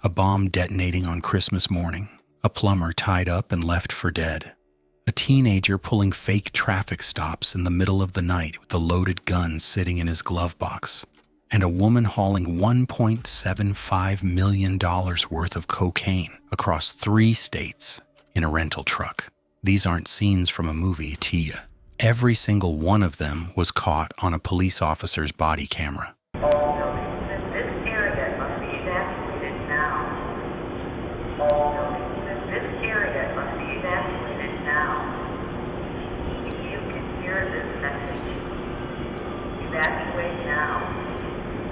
A bomb detonating on Christmas morning. A plumber tied up and left for dead. A teenager pulling fake traffic stops in the middle of the night with a loaded gun sitting in his glove box. And a woman hauling $1.75 million worth of cocaine across 3 states in a rental truck. These aren't scenes from a movie to you. Every single one of them was caught on a police officer's body camera.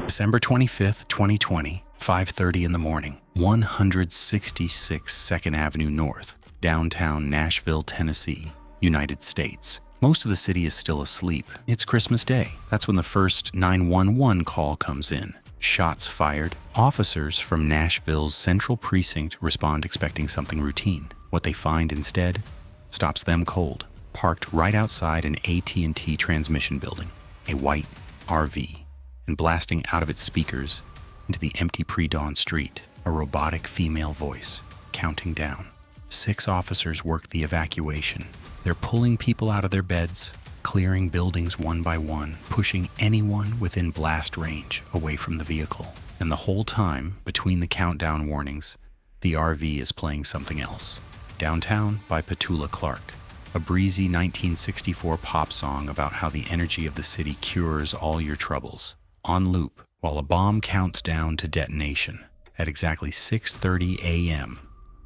December 25th, 2020, 5:30 in the morning, 166 2nd Avenue North, downtown Nashville, Tennessee, United States. Most of the city is still asleep. It's Christmas Day. That's when the first 911 call comes in. Shots fired. Officers from Nashville's Central Precinct respond expecting something routine. What they find instead stops them cold. Parked right outside an AT&T transmission building, a white RV. And blasting out of its speakers into the empty pre-dawn street, a robotic female voice, counting down. 6 officers work the evacuation. They're pulling people out of their beds, clearing buildings one by one, pushing anyone within blast range away from the vehicle. And the whole time, between the countdown warnings, the RV is playing something else. Downtown by Petula Clark, a breezy 1964 pop song about how the energy of the city cures all your troubles. On loop, while a bomb counts down to detonation. At exactly 6:30 a.m.,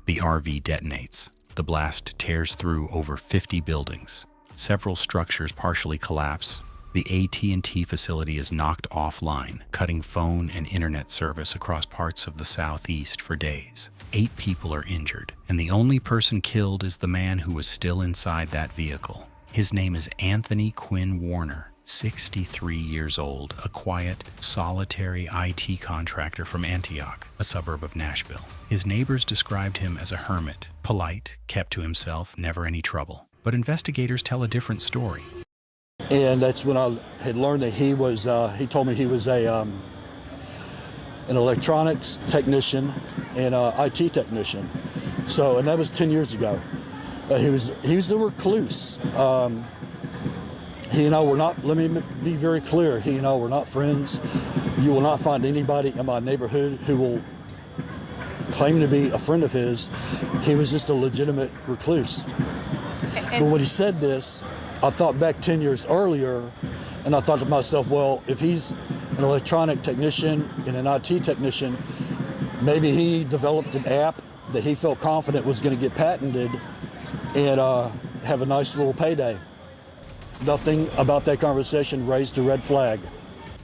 the RV detonates. The blast tears through over 50 buildings. Several structures partially collapse. The AT&T facility is knocked offline, cutting phone and internet service across parts of the southeast for days. 8 people are injured, and the only person killed is the man who was still inside that vehicle. His name is Anthony Quinn Warner, 63 years old, a quiet, solitary IT contractor from Antioch, a suburb of Nashville. His neighbors described him as a hermit, polite, kept to himself, never any trouble. But investigators tell a different story. And that's when I had learned that he told me he was an electronics technician and an IT technician. So, and that was 10 years ago. He was a recluse. He and I were not, let me be very clear, he and I were not friends. You will not find anybody in my neighborhood who will claim to be a friend of his. He was just a legitimate recluse. But when he said this, I thought back 10 years earlier, and I thought to myself, well, if he's an electronic technician and an IT technician, maybe he developed an app that he felt confident was going to get patented and have a nice little payday. Nothing about that conversation raised a red flag.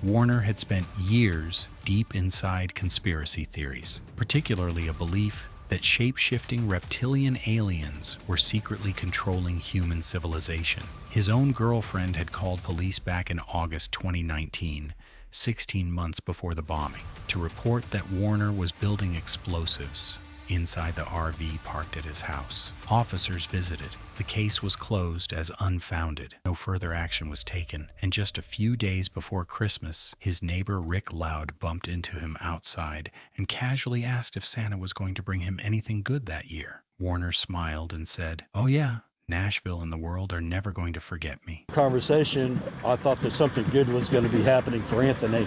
Warner had spent years deep inside conspiracy theories, particularly a belief that shape-shifting reptilian aliens were secretly controlling human civilization. His own girlfriend had called police back in August 2019, 16 months before the bombing, to report that Warner was building explosives inside the RV parked at his house. Officers visited. The case was closed as unfounded. No further action was taken, and just a few days before Christmas, his neighbor Rick Loud bumped into him outside and casually asked if Santa was going to bring him anything good that year. Warner smiled and said, "Oh yeah, Nashville and the world are never going to forget me." Conversation, I thought that something good was going to be happening for Anthony.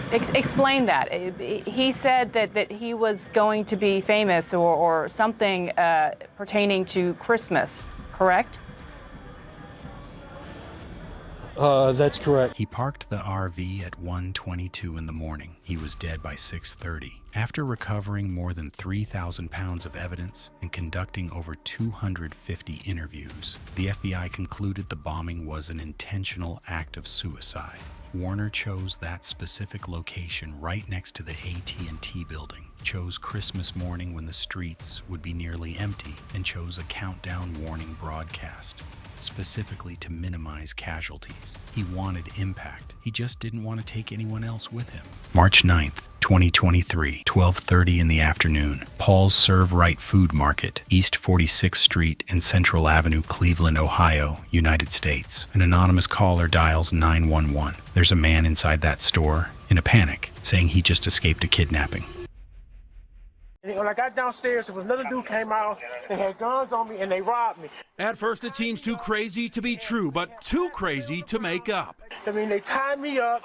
Explain that. He said that he was going to be famous or something pertaining to Christmas, correct? That's correct. He parked the RV at 1:22 in the morning. He was dead by 6:30. After recovering more than 3,000 pounds of evidence and conducting over 250 interviews, the FBI concluded the bombing was an intentional act of suicide. Warner chose that specific location right next to the AT&T building, chose Christmas morning when the streets would be nearly empty, and chose a countdown warning broadcast, specifically to minimize casualties. He wanted impact. He just didn't want to take anyone else with him. March 9th, 2023, 12:30 in the afternoon, Paul's Serve Right Food Market, East 46th Street and Central Avenue, Cleveland, Ohio, United States. An anonymous caller dials 911. There's a man inside that store. in a panic, saying he just escaped a kidnapping. When I got downstairs, there was another dude came out, they had guns on me, and they robbed me. At first, it seems too crazy to be true, but too crazy to make up. I mean, they tied me up,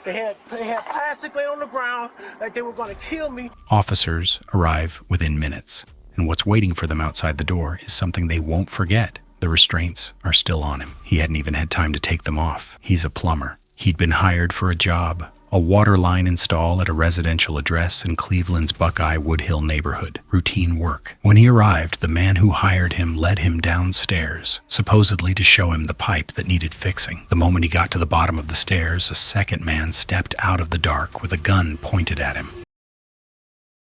they had plastic laying on the ground, like they were going to kill me. Officers arrive within minutes, and what's waiting for them outside the door is something they won't forget. The restraints are still on him. He hadn't even had time to take them off. He's a plumber. He'd been hired for a job, a water line install at a residential address in Cleveland's Buckeye Woodhill neighborhood. Routine work. When he arrived, the man who hired him led him downstairs, supposedly to show him the pipe that needed fixing. The moment he got to the bottom of the stairs, a second man stepped out of the dark with a gun pointed at him.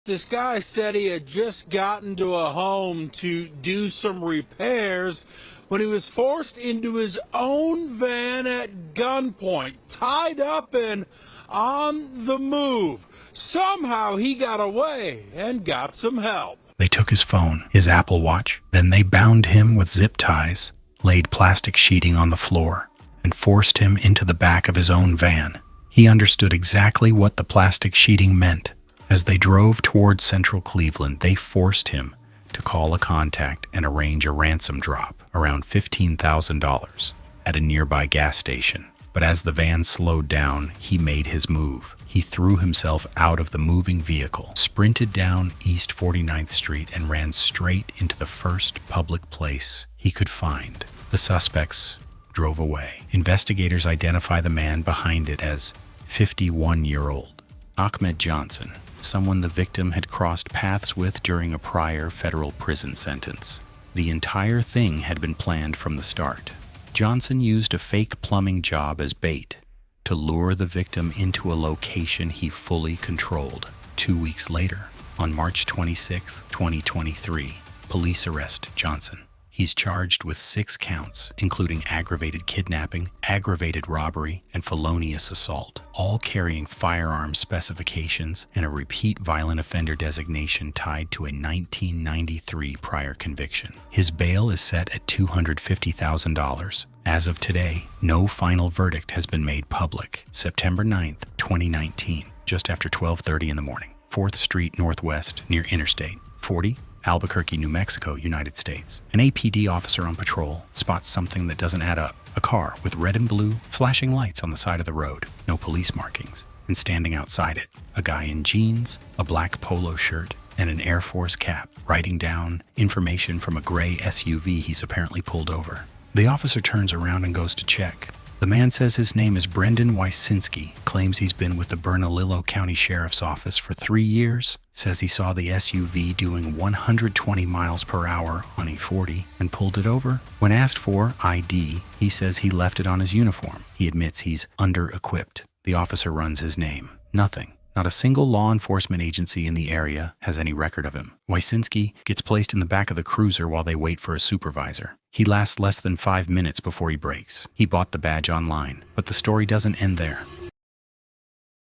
This guy said he had just gotten to a home to do some repairs when he was forced into his own van at gunpoint, tied up and on the move. Somehow he got away and got some help. They took his phone, his Apple Watch, then they bound him with zip ties, laid plastic sheeting on the floor, and forced him into the back of his own van. He understood exactly what the plastic sheeting meant. As they drove towards central Cleveland, they forced him to call a contact and arrange a ransom drop, around $15,000, at a nearby gas station. But as the van slowed down, he made his move. He threw himself out of the moving vehicle, sprinted down East 49th Street, and ran straight into the first public place he could find. The suspects drove away. Investigators identify the man behind it as 51-year-old Ahmed Johnson, someone the victim had crossed paths with during a prior federal prison sentence. The entire thing had been planned from the start. Johnson used a fake plumbing job as bait to lure the victim into a location he fully controlled. 2 weeks later, on March 26, 2023, police arrest Johnson. He's charged with 6 counts, including aggravated kidnapping, aggravated robbery, and felonious assault, all carrying firearm specifications and a repeat violent offender designation tied to a 1993 prior conviction. His bail is set at $250,000. As of today, no final verdict has been made public. September 9th, 2019, just after 12:30 in the morning, 4th Street Northwest near Interstate 40, Albuquerque, New Mexico, United States. An APD officer on patrol spots something that doesn't add up. A car with red and blue flashing lights on the side of the road, no police markings, and standing outside it, a guy in jeans, a black polo shirt, and an Air Force cap, writing down information from a gray SUV he's apparently pulled over. The officer turns around and goes to check. The man says his name is Brendan Wysinski, claims he's been with the Bernalillo County Sheriff's Office for 3 years, says he saw the SUV doing 120 miles per hour on E40 and pulled it over. When asked for ID, he says he left it on his uniform. He admits he's under-equipped. The officer runs his name. Nothing. Not a single law enforcement agency in the area has any record of him. Wysinski gets placed in the back of the cruiser while they wait for a supervisor. He lasts less than 5 minutes before he breaks. He bought the badge online, but the story doesn't end there.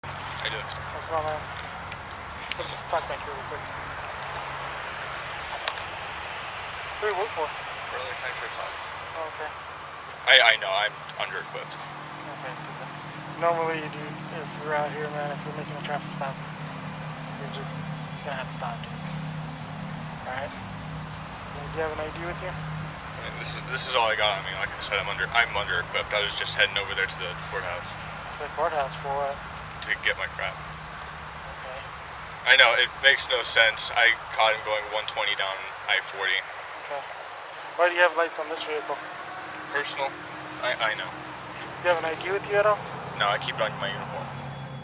I do. What's going on? Let's just talk back here real quick. Who do you work for? Early Country Office. Oh, okay. I know, I'm under-equipped. Okay, because normally you do, if you're out here, man, if you're making a traffic stop, you're just gonna have to stop, dude. Alright? Do you have an ID with you? I mean, this is all I got. I mean, like I said, I'm under-equipped. I was just heading over there to the courthouse. To the courthouse for what? To get my crap. Okay. I know, it makes no sense. I caught him going 120 down I-40. Okay. Why do you have lights on this vehicle? Personal? I know. Do you have an ID with you at all? No, I keep it on my uniform.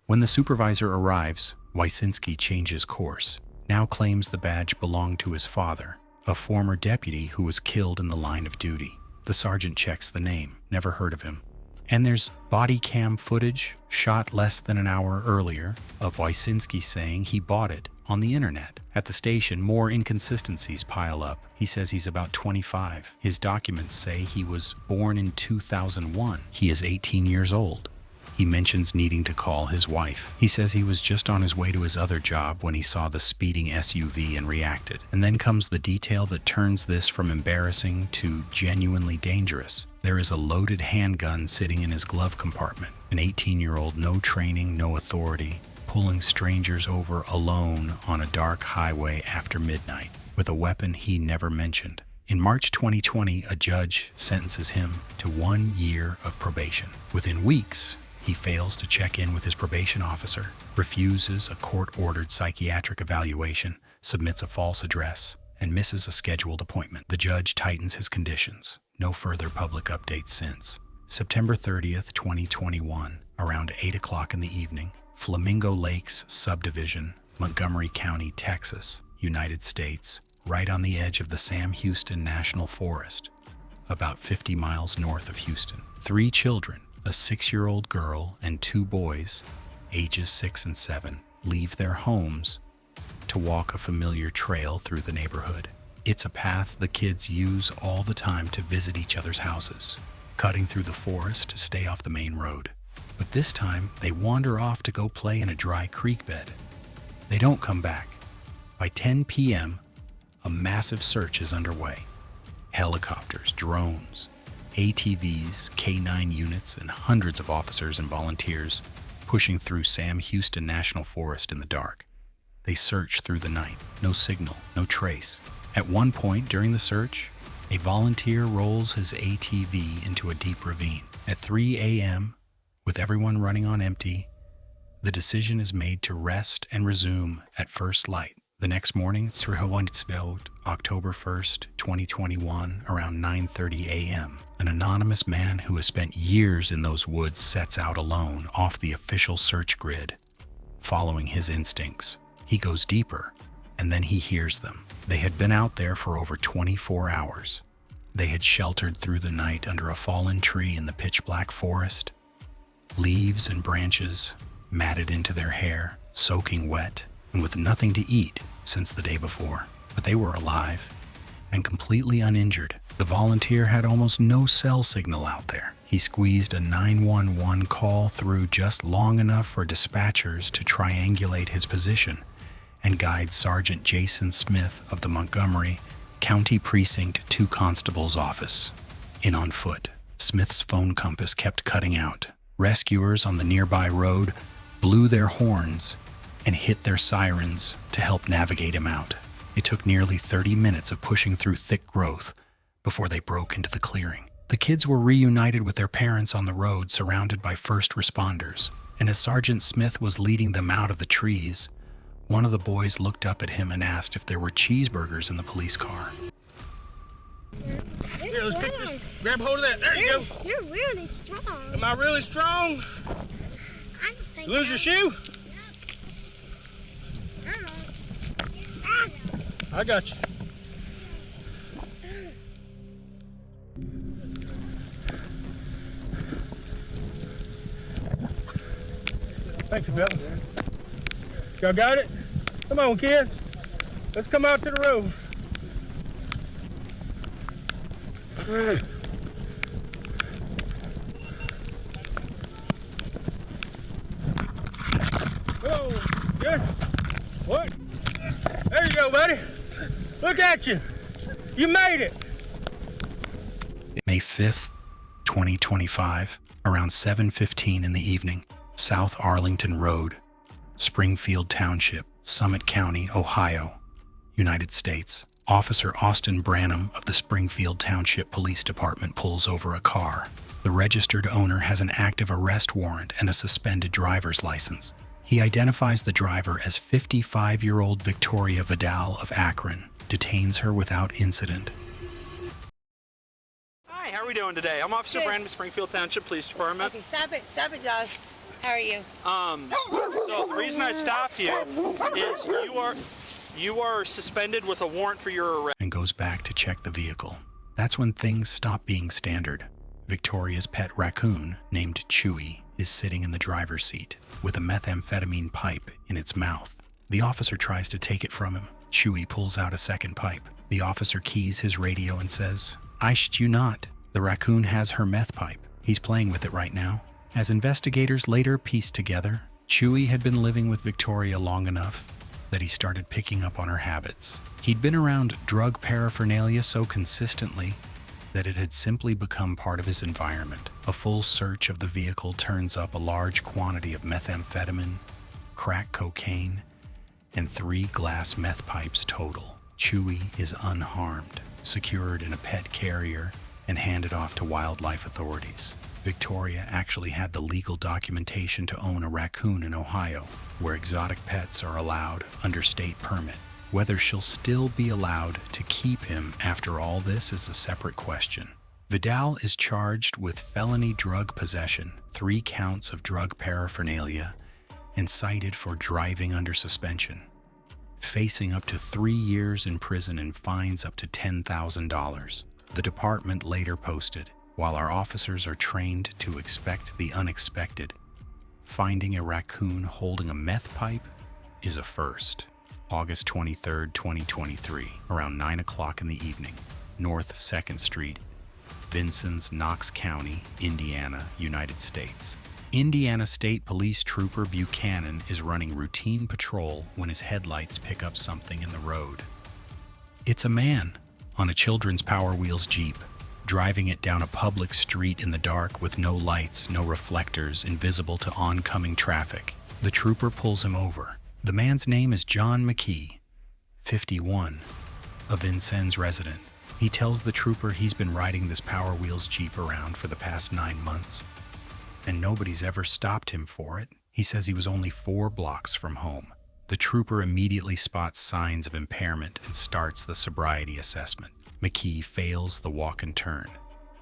When the supervisor arrives, Wysinski changes course, now claims the badge belonged to his father, a former deputy who was killed in the line of duty. The sergeant checks the name, never heard of him. And there's body cam footage, shot less than an hour earlier, of Wysinski saying he bought it on the internet. At the station, more inconsistencies pile up. He says he's about 25. His documents say he was born in 2001. He is 18 years old. He mentions needing to call his wife. He says he was just on his way to his other job when he saw the speeding SUV and reacted. And then comes the detail that turns this from embarrassing to genuinely dangerous. There is a loaded handgun sitting in his glove compartment. An 18-year-old, no training, no authority, pulling strangers over alone on a dark highway after midnight with a weapon he never mentioned. In March 2020, a judge sentences him to 1 year of probation. Within weeks, he fails to check in with his probation officer, refuses a court-ordered psychiatric evaluation, submits a false address, and misses a scheduled appointment. The judge tightens his conditions. No further public updates since. September 30th, 2021, around 8 o'clock in the evening, Flamingo Lakes Subdivision, Montgomery County, Texas, United States, right on the edge of the Sam Houston National Forest, about 50 miles north of Houston. 3 children, a 6-year-old girl and 2 boys, ages 6 and 7, leave their homes to walk a familiar trail through the neighborhood. It's a path the kids use all the time to visit each other's houses, cutting through the forest to stay off the main road. But this time, they wander off to go play in a dry creek bed. They don't come back. By 10 p.m., a massive search is underway. Helicopters, drones, ATVs, K-9 units, and hundreds of officers and volunteers pushing through Sam Houston National Forest in the dark. They search through the night. No signal, no trace. At one point during the search, a volunteer rolls his ATV into a deep ravine. At 3 a.m., with everyone running on empty, the decision is made to rest and resume at first light. The next morning, October 1st, 2021, around 9:30 a.m., an anonymous man who has spent years in those woods sets out alone off the official search grid. Following his instincts, he goes deeper, and then he hears them. They had been out there for over 24 hours. They had sheltered through the night under a fallen tree in the pitch-black forest, leaves and branches matted into their hair, soaking wet, and with nothing to eat since the day before. But they were alive and completely uninjured. The volunteer had almost no cell signal out there. He squeezed a 911 call through just long enough for dispatchers to triangulate his position and guide Sergeant Jason Smith of the Montgomery County Precinct 2 Constable's office in on foot. Smith's phone compass kept cutting out. Rescuers on the nearby road blew their horns and hit their sirens to help navigate him out. It took nearly 30 minutes of pushing through thick growth before they broke into the clearing. The kids were reunited with their parents on the road, surrounded by first responders. And as Sergeant Smith was leading them out of the trees, one of the boys looked up at him and asked if there were cheeseburgers in the police car. Here, let's pick this. Grab hold of that. There you go. You're really strong. Am I really strong? I don't think Lose your shoe? I got you. Thank you, fellas. Y'all got it? Come on, kids. Let's come out to the road. Whoa, good. What? There you go, buddy. Look at you. You made it. May 5th, 2025, around 7:15 in the evening, South Arlington Road, Springfield Township, Summit County, Ohio, United States. Officer Austin Branham of the Springfield Township Police Department pulls over a car. The registered owner has an active arrest warrant and a suspended driver's license. He identifies the driver as 55-year-old Victoria Vidal of Akron, detains her without incident. Hi, how are we doing today? I'm Officer Good. Brandon, Springfield Township Police Department. Okay, stop it, Josh. How are you? So the reason I stopped you is you are suspended with a warrant for your arrest. And goes back to check the vehicle. That's when things stop being standard. Victoria's pet raccoon, named Chewy, is sitting in the driver's seat with a methamphetamine pipe in its mouth. The officer tries to take it from him. Chewy pulls out a second pipe. The officer keys his radio and says, "I shit you not. The raccoon has her meth pipe. He's playing with it right now." As investigators later pieced together, Chewy had been living with Victoria long enough that he started picking up on her habits. He'd been around drug paraphernalia so consistently that it had simply become part of his environment. A full search of the vehicle turns up a large quantity of methamphetamine, crack cocaine, and 3 glass meth pipes total. Chewy is unharmed, secured in a pet carrier, and handed off to wildlife authorities. Victoria actually had the legal documentation to own a raccoon in Ohio, where exotic pets are allowed under state permit. Whether she'll still be allowed to keep him after all this is a separate question. Vidal is charged with felony drug possession, 3 counts of drug paraphernalia, and cited for driving under suspension, facing up to 3 years in prison and fines up to $10,000. The department later posted, "While our officers are trained to expect the unexpected, finding a raccoon holding a meth pipe is a first." August 23, 2023, around 9 o'clock in the evening, North 2nd Street, Vincennes, Knox County, Indiana, United States. Indiana State Police Trooper Buchanan is running routine patrol when his headlights pick up something in the road. It's a man on a children's Power Wheels Jeep, driving it down a public street in the dark with no lights, no reflectors, invisible to oncoming traffic. The trooper pulls him over. The man's name is John McKee, 51, a Vincennes resident. He tells the trooper he's been riding this Power Wheels Jeep around for the past 9 months, and nobody's ever stopped him for it. He says he was only 4 blocks from home. The trooper immediately spots signs of impairment and starts the sobriety assessment. McKee fails the walk and turn,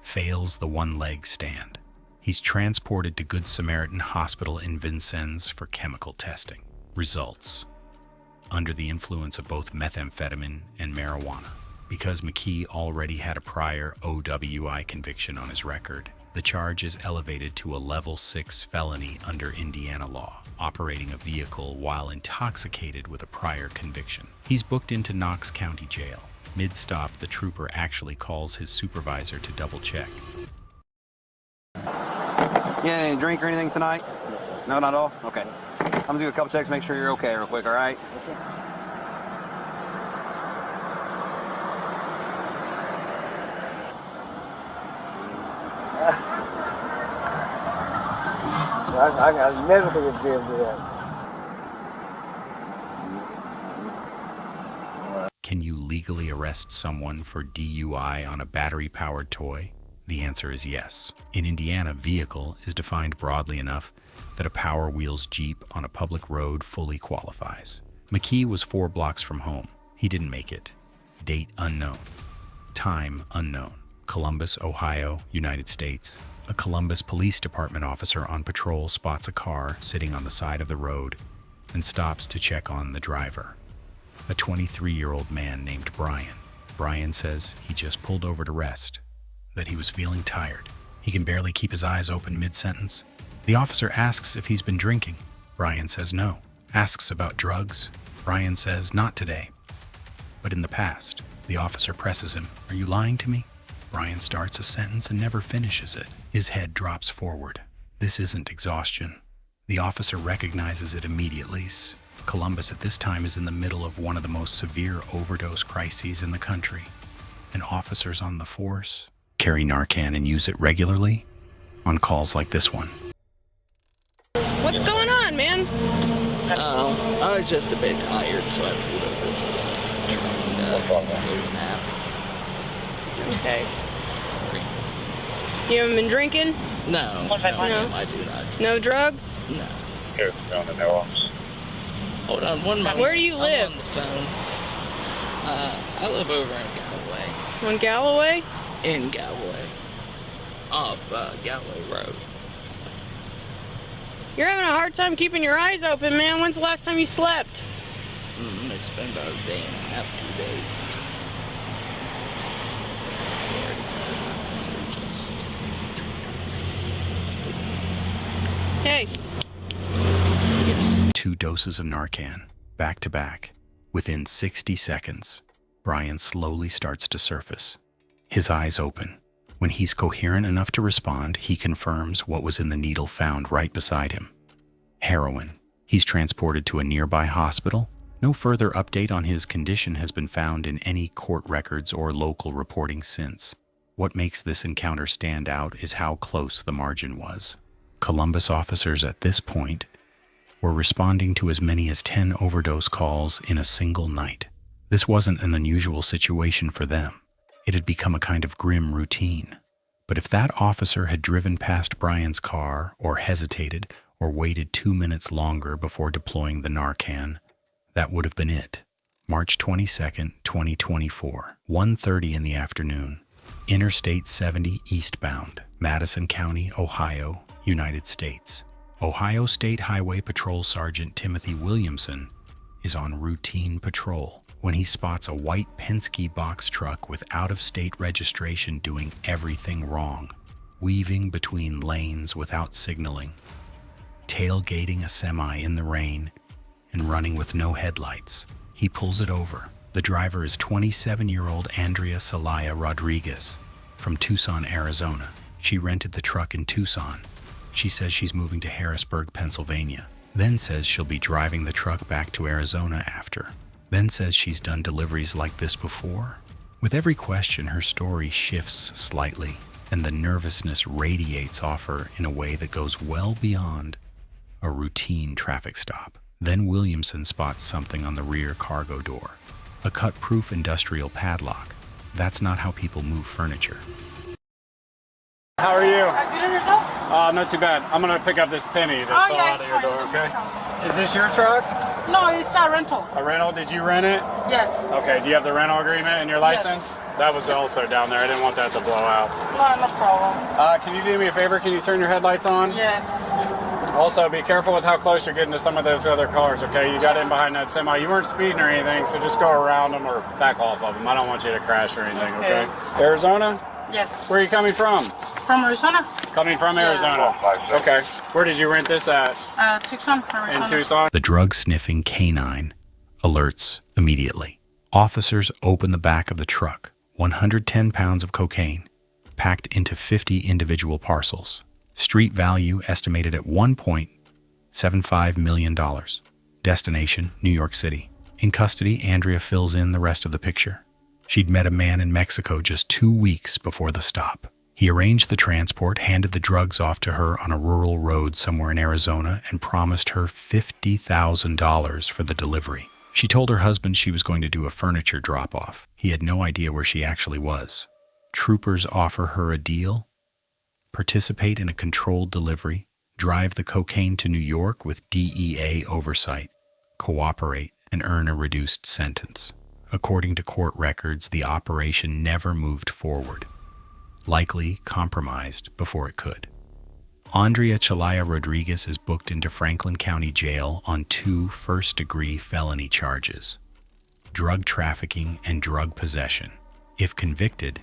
fails the one-leg stand. He's transported to Good Samaritan Hospital in Vincennes for chemical testing. Results: under the influence of both methamphetamine and marijuana. Because McKee already had a prior OWI conviction on his record, the charge is elevated to a level 6 felony under Indiana law, operating a vehicle while intoxicated with a prior conviction. He's booked into Knox County Jail. Mid-stop, the trooper actually calls his supervisor to double-check. Yeah, any drink or anything tonight? No, not at all? Okay. I'm gonna do a couple checks, make sure you're okay real quick, all right? I got medical exam to that. Can you legally arrest someone for DUI on a battery-powered toy? The answer is yes. In Indiana, vehicle is defined broadly enough that a Power Wheels Jeep on a public road fully qualifies. McKee was 4 blocks from home. He didn't make it. Date unknown. Time unknown. Columbus, Ohio, United States. A Columbus Police Department officer on patrol spots a car sitting on the side of the road and stops to check on the driver, a 23-year-old man named Brian. Brian says he just pulled over to rest, that he was feeling tired. He can barely keep his eyes open mid-sentence. The officer asks if he's been drinking. Brian says no. Asks about drugs. Brian says not today, but in the past. The officer presses him. Are you lying to me? Brian starts a sentence and never finishes it. His head drops forward. This isn't exhaustion. The officer recognizes it immediately. Columbus at this time is in the middle of one of the most severe overdose crises in the country, and officers on the force carry Narcan and use it regularly on calls like this one. What's going on, man? Oh, I was just a bit tired, so I pulled over for a second, trying to go a nap. Okay. You haven't been drinking? No, No. I do not. No drugs? No. Here, on the office. Hold on one moment. Where do you live? I'm on the phone. I live over in Galloway. On Galloway? In Galloway. Off Galloway Road. You're having a hard time keeping your eyes open, man. When's the last time you slept? It's been about a day and a half, 2 days. Hey. Yes. 2 doses of Narcan, back to back. Within 60 seconds, Brian slowly starts to surface. His eyes open. When he's coherent enough to respond, he confirms what was in the needle found right beside him. Heroin. He's transported to a nearby hospital. No further update on his condition has been found in any court records or local reporting since. What makes this encounter stand out is how close the margin was. Columbus officers at this point were responding to as many as 10 overdose calls in a single night. This wasn't an unusual situation for them. It had become a kind of grim routine. But if that officer had driven past Brian's car or hesitated or waited 2 minutes longer before deploying the Narcan, that would have been it. March 22nd, 2024, 1:30 in the afternoon. Interstate 70 eastbound, Madison County, Ohio, United States. Ohio State Highway Patrol Sergeant Timothy Williamson is on routine patrol when he spots a white Penske box truck with out-of-state registration doing everything wrong, weaving between lanes without signaling, tailgating a semi in the rain, and running with no headlights. He pulls it over. The driver is 27-year-old Andrea Celaya Rodriguez from Tucson, Arizona. She rented the truck in Tucson. She says she's moving to Harrisburg, Pennsylvania. Then says she'll be driving the truck back to Arizona after. Then says she's done deliveries like this before. With every question, her story shifts slightly, and the nervousness radiates off her in a way that goes well beyond a routine traffic stop. Then Williamson spots something on the rear cargo door. A cut-proof industrial padlock. That's not how people move furniture. How are you? Good on yourself? Not too bad. I'm gonna pick up this penny that fell out of your door, okay? Is this your truck? No, it's a rental. A rental? Did you rent it? Yes. Okay, do you have the rental agreement and your license? Yes. That was also down there. I didn't want that to blow out. No problem. Can you do me a favor? Can you turn your headlights on? Yes. Also, be careful with how close you're getting to some of those other cars, okay? You got in behind that semi. You weren't speeding or anything, so just go around them or back off of them. I don't want you to crash or anything, okay? Arizona? Yes. Where are you coming from? From Arizona? Coming from Arizona. Okay. Where did you rent this at? Tucson, Arizona. In Tucson? The drug-sniffing canine alerts immediately. Officers open the back of the truck. 110 pounds of cocaine, packed into 50 individual parcels. Street value estimated at $1.75 million. Destination, New York City. In custody, Andrea fills in the rest of the picture. She'd met a man in Mexico just 2 weeks before the stop. He arranged the transport, handed the drugs off to her on a rural road somewhere in Arizona, and promised her $50,000 for the delivery. She told her husband she was going to do a furniture drop-off. He had no idea where she actually was. Troopers offer her a deal: participate in a controlled delivery, drive the cocaine to New York with DEA oversight, cooperate, and earn a reduced sentence. According to court records, the operation never moved forward, likely compromised before it could. Andrea Celaya Rodriguez is booked into Franklin County Jail on 2 first-degree felony charges: drug trafficking and drug possession. If convicted,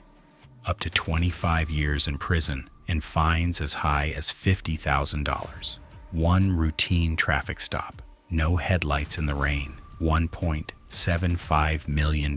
up to 25 years in prison and fines as high as $50,000. 1 routine traffic stop, no headlights in the rain, $1.75 million.